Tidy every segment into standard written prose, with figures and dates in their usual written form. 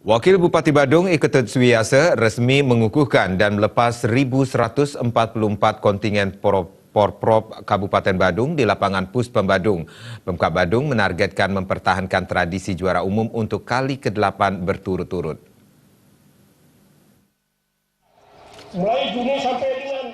Wakil Bupati Badung Iketut Suwiyasa resmi mengukuhkan dan melepas 1.144 kontingen Porprov Kabupaten Badung di lapangan Puspem Badung. Pemkab Badung menargetkan mempertahankan tradisi juara umum untuk kali ke-8 berturut-turut. Mulai Juni sampai dengan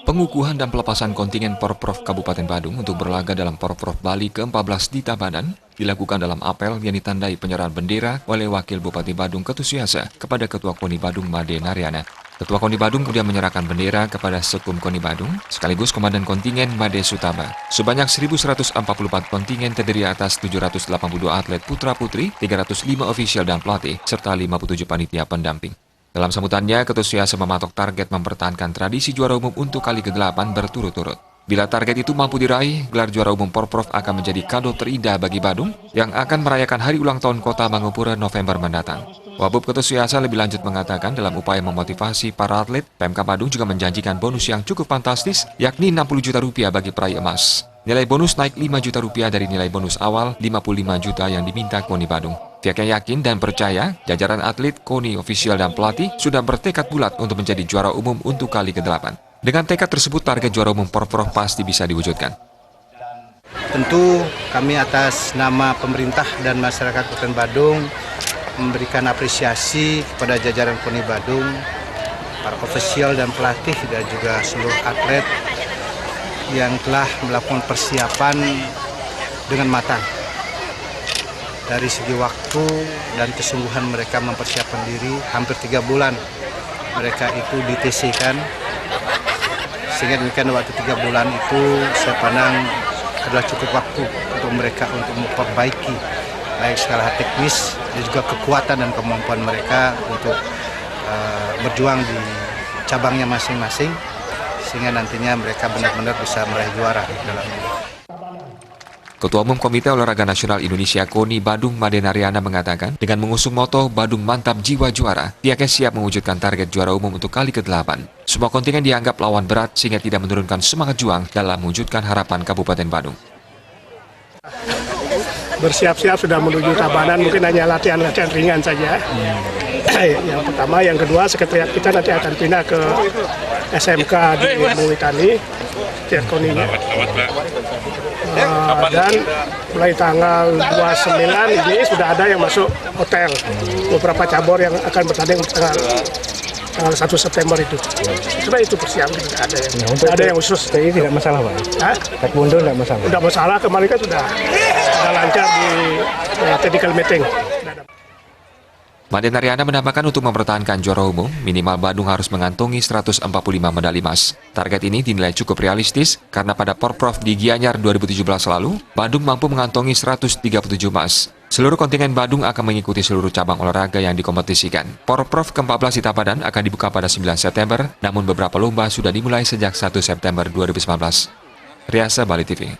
Pengukuhan dan pelepasan kontingen Porprov Kabupaten Badung untuk berlaga dalam Porprov Bali ke-14 di Tabanan dilakukan dalam apel yang ditandai penyerahan bendera oleh Wakil Bupati Badung Iketut Suwiyasa kepada Ketua KONI Badung Made Naryana. Ketua KONI Badung kemudian menyerahkan bendera kepada Sekum KONI Badung sekaligus Komandan Kontingen Made Sutaba. Sebanyak 1.144 kontingen terdiri atas 782 atlet putra-putri, 305 ofisial dan pelatih, serta 57 panitia pendamping. Dalam sambutannya, Iketut Suwiyasa mematok target mempertahankan tradisi juara umum untuk kali ke-8 berturut-turut. Bila target itu mampu diraih, gelar juara umum Porprov akan menjadi kado terindah bagi Badung yang akan merayakan hari ulang tahun Kota Mangupura November mendatang. Wabub Iketut Suwiyasa lebih lanjut mengatakan dalam upaya memotivasi para atlet, Pemkab Badung juga menjanjikan bonus yang cukup fantastis, yakni 60 juta rupiah bagi peraih emas. Nilai bonus naik 5 juta rupiah dari nilai bonus awal 55 juta yang diminta KONI Badung. Pihaknya yakin dan percaya jajaran atlet, KONI, ofisial dan pelatih sudah bertekad bulat untuk menjadi juara umum untuk kali ke-8. Dengan tekad tersebut, target juara umum Porprov pasti bisa diwujudkan. Tentu kami atas nama pemerintah dan masyarakat Kabupaten Badung memberikan apresiasi kepada jajaran KONI Badung, para ofisial dan pelatih dan juga seluruh atlet yang telah melakukan persiapan dengan matang. Dari segi waktu dan kesungguhan mereka mempersiapkan diri, hampir 3 bulan mereka itu di TC kan. Sehingga demikian waktu 3 bulan itu saya pandang adalah cukup waktu untuk mereka untuk memperbaiki baik skala teknis dan juga kekuatan dan kemampuan mereka untuk berjuang di cabangnya masing-masing, sehingga nantinya mereka benar-benar bisa meraih juara dalam ini. Ketua Umum Komite Olahraga Nasional Indonesia KONI Badung Made Naryana mengatakan dengan mengusung moto Badung Mantap Jiwa Juara, pihaknya siap mewujudkan target juara umum untuk kali ke-8. Semua kontingen dianggap lawan berat sehingga tidak menurunkan semangat juang dalam mewujudkan harapan Kabupaten Badung. bersiap-siap sudah menuju Tabanan, mungkin hanya latihan-latihan ringan saja. Yang pertama, yang kedua, sekretariat kita nanti akan pindah ke SMK di Muitani, KONI-nya. Dan mulai tanggal 29 ini sudah ada yang masuk hotel. Beberapa cabur yang akan bertanding tanggal 1 September itu. Cuma itu persiapan, ada yang khusus. Jadi tidak masalah, Pak? Taekwondo tidak masalah? Tidak masalah, kemarin kan sudah lancar di technical meeting. Made Naryana menambahkan untuk mempertahankan juara umum, minimal Badung harus mengantongi 145 medali emas. Target ini dinilai cukup realistis karena pada Porprov di Gianyar 2017 lalu, Badung mampu mengantongi 137 emas. Seluruh kontingen Badung akan mengikuti seluruh cabang olahraga yang dikompetisikan. Porprov ke-14 di Tabanan akan dibuka pada 9 September, namun beberapa lomba sudah dimulai sejak 1 September 2019. Riasa Bali TV.